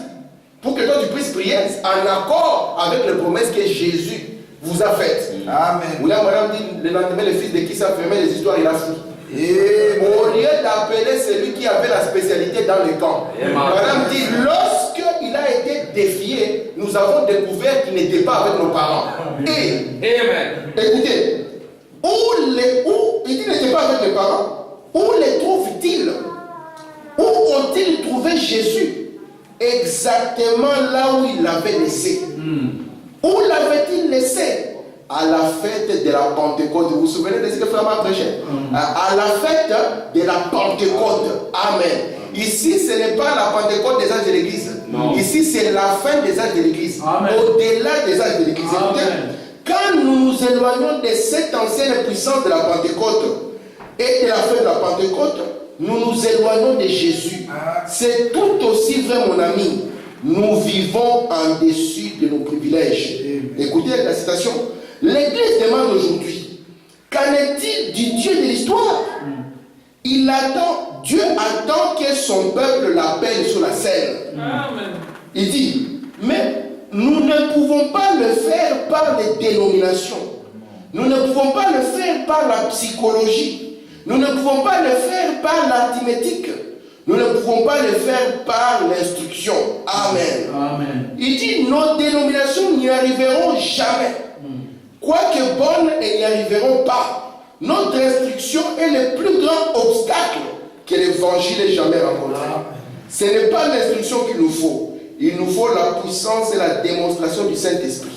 Pour que toi tu puisses prier en accord avec les promesses que Jésus vous a faites. Amen. William Branham dit, le lendemain, le fils de qui s'affirmait les histoires, il a fui. Et Au lieu d'appeler celui qui avait la spécialité dans le camp, Branham dit, lorsqu'il a été défié, nous avons découvert qu'il n'était pas avec nos parents. Et, écoutez, il dit qu'il n'était pas avec les parents, où les trouve-t-il? Où ont-ils trouvé Jésus? Exactement là où il l'avait laissé. Où l'avait-il laissé? À la fête de la Pentecôte. Vous vous souvenez de ce que Frère prêchait? À la fête de la Pentecôte. Amen. Ici, ce n'est pas la Pentecôte des âges de l'Église. Ici, c'est la fin des âges de l'Église. Au-delà des âges de l'Église. Quand nous nous éloignons de cette ancienne puissance de la Pentecôte et de la fin de la Pentecôte, nous nous éloignons de Jésus. C'est tout aussi vrai, mon ami. Nous vivons en dessus de nos privilèges. Écoutez la citation. L'Église demande aujourd'hui, qu'en est-il du Dieu de l'histoire? Dieu attend que son peuple l'appelle sur la scène. Il dit, mais nous ne pouvons pas le faire par les dénominations. Nous ne pouvons pas le faire par la psychologie. Nous ne pouvons pas le faire par l'arithmétique. Nous ne pouvons pas le faire par l'instruction. Amen. Amen. Il dit, nos dénominations n'y arriveront jamais. Quoique bonnes, elles n'y arriveront pas. Notre instruction est le plus grand obstacle que l'évangile ait jamais rencontré. Ce n'est pas l'instruction qu'il nous faut. Il nous faut la puissance et la démonstration du Saint-Esprit.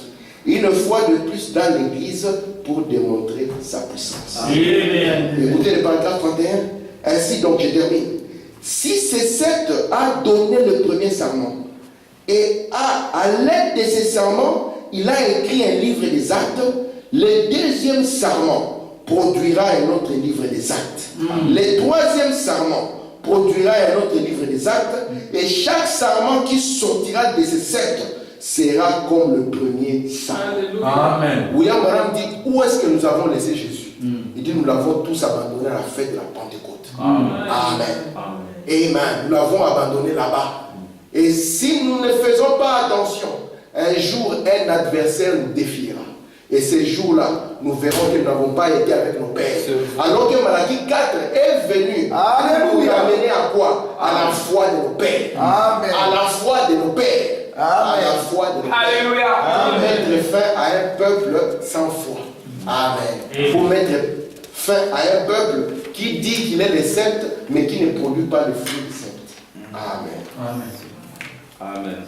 Une fois de plus dans l'Église pour démontrer sa puissance. Écoutez le paragraphe 31. Ainsi donc, je termine. Si Cécette a donné le premier serment et à l'aide de ces serments, il a écrit un livre des actes, le deuxième serment produira un autre livre des actes. Le troisième serment produira un autre livre des actes, et chaque serment qui sortira de ces sept sera comme le premier serment. Amen. William Branham dit, où est-ce que nous avons laissé Jésus? Il dit, nous l'avons tous abandonné à la fête de la Pentecôte. Amen. Amen. Nous l'avons abandonné là-bas. Et si nous ne faisons pas attention, un jour un adversaire nous défiera. Et ces jours-là, nous verrons que nous n'avons pas été avec nos pères. Alors que Malachie 4 est venu pour nous amener à quoi? À la foi de nos pères. Amen. À la foi de nos pères. À la foi de nos pères. Alléluia. Pour mettre fin à un peuple sans foi. Amen. Pour mettre fin à un peuple qui dit qu'il est des sectes, mais qui ne produit pas le fruit des sectes. Amen. Amen.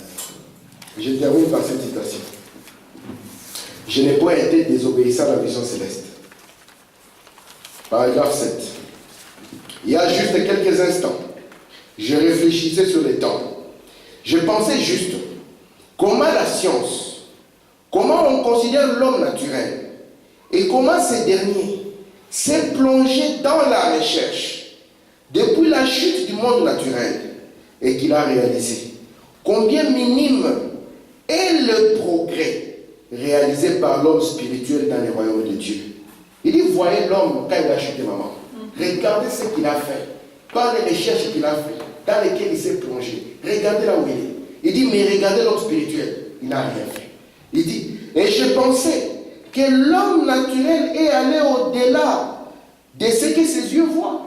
Je termine par cette citation. Je n'ai pas été désobéissant à la vision céleste. Paragraphe 7. Il y a juste quelques instants, je réfléchissais sur les temps. Je pensais juste, comment la science, comment on considère l'homme naturel, et comment ces derniers s'est plongé dans la recherche depuis la chute du monde naturel, et qu'il a réalisé combien minime est le progrès réalisé par l'homme spirituel dans les royaumes de Dieu. Il dit, voyez l'homme quand il a chuté, maman. Regardez ce qu'il a fait, par les recherches qu'il a fait, dans lesquelles il s'est plongé. Regardez là où il est. Il dit, mais regardez l'homme spirituel, il n'a rien fait. Il dit, et je pensais que l'homme naturel est allé au-delà de ce que ses yeux voient.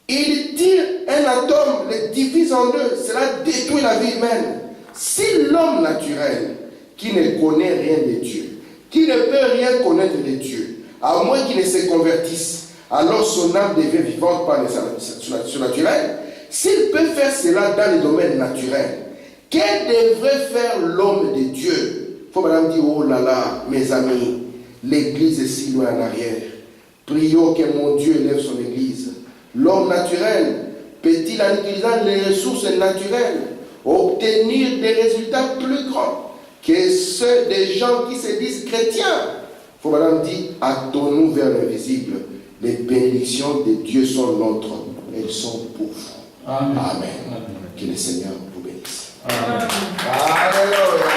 Il tire un atome, le divise en deux, cela détruit la vie humaine. Si l'homme naturel, qui ne connaît rien de Dieu, qui ne peut rien connaître de Dieu, à moins qu'il ne se convertisse, alors son âme devient vivante par les surnaturels. S'il peut faire cela dans le domaine naturel, que devrait faire l'homme de Dieu? Il faut madame dire, oh là là, mes amis, l'église est si loin en arrière. Prions que mon Dieu élève son église. L'homme naturel peut-il, en utilisant les ressources naturelles, obtenir des résultats plus grands que ceux des gens qui se disent chrétiens? Il faut madame dire, hâtons-nous vers l'invisible. Les bénédictions de Dieu sont nôtres. Elles sont pour vous. Amen. Que le Seigneur vous bénisse. Alléluia.